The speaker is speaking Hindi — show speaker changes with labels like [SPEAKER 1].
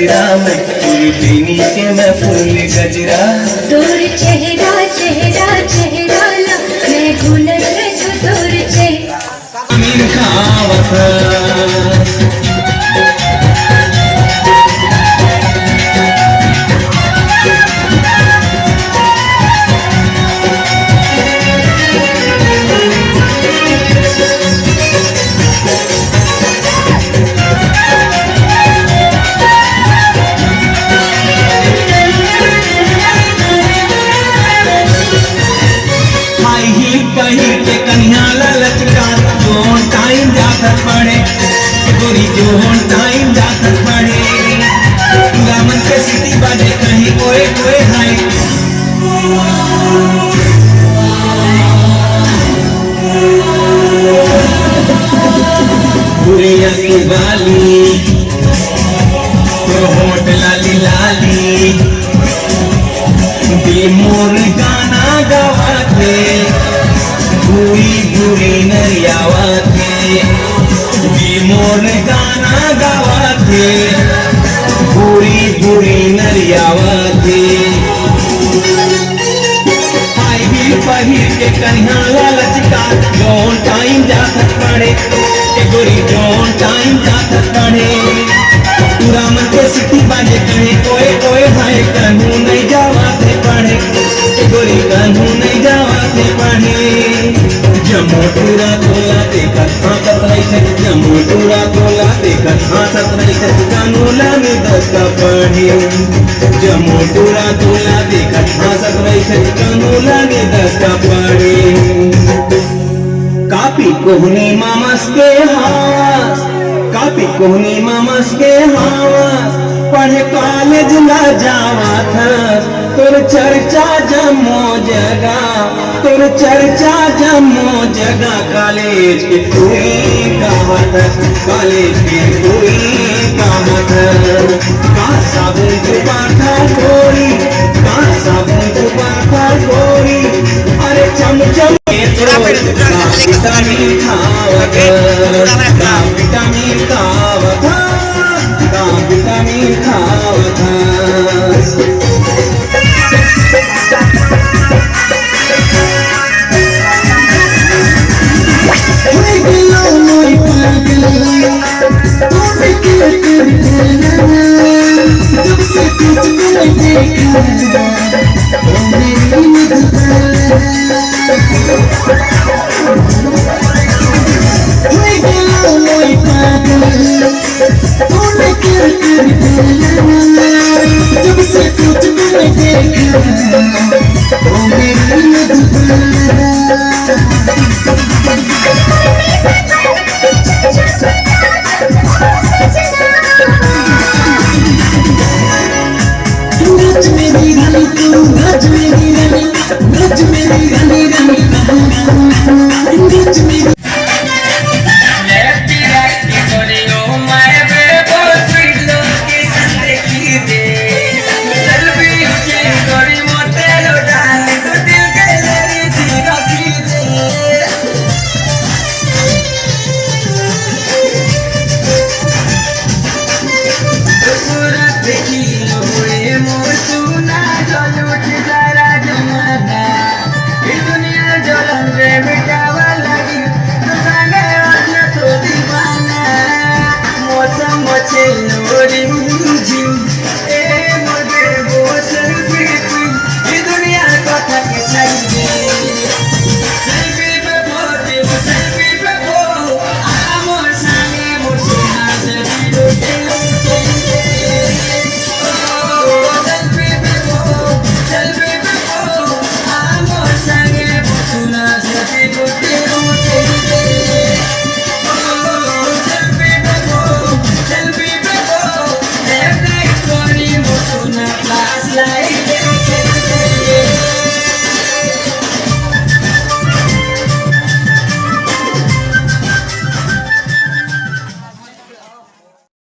[SPEAKER 1] गजरा में पूरी पीनी के मैं फूल गजरा।
[SPEAKER 2] दूर चेहरा चेहरा चेहरा ला मैं घुलत जो दूर चेहरा
[SPEAKER 1] मीन खावत पहिर के कन्या ललचका जोन टाइम जात पड़े गोरी जोन टाइम जात पड़े गामन के सिटी बाजे कहीं कोई कोई हाय बुरिया की बाली तो होट लाली लाली दिल मोर गाना गावाते बुरी बुरी नरियावाते मोर गाना गावाते बुरी बुरी नरियावाते आई भी पहिर के कन्या ललचका जोन टाइम जात पड़े गोरी जोन टाइम जात पड़े पूरा मन के सिटी बाजे कहे कोई कोई हाय कन्हू नहीं जावाते पड़े गोरी कन्हू नहीं जावाते पड़े जमोटूरा तोला देखत हाथत रही जमोटूरा तोला देखत हाथत रही कानूला में दस्ता पढ़ी जमोटूरा तोला देखत हाथत रही कानूला में दस्ता पढ़ी कापी कोहनी मामस के हास कापी कोहनी मामस के हास पढ़े कॉलेज ला जावा था तोर चर्चा जमो जगा तोर चर्चा जमो जगा कॉलेज के कोई कहावत कॉलेज के कोई कहावत का साबुन जुबाता गोरी का साबुन जुबाता गोरी अरे चमचम विटामिन खावत विटामिन खावत विटामिन खावत
[SPEAKER 2] देखी मोरे मोर सुना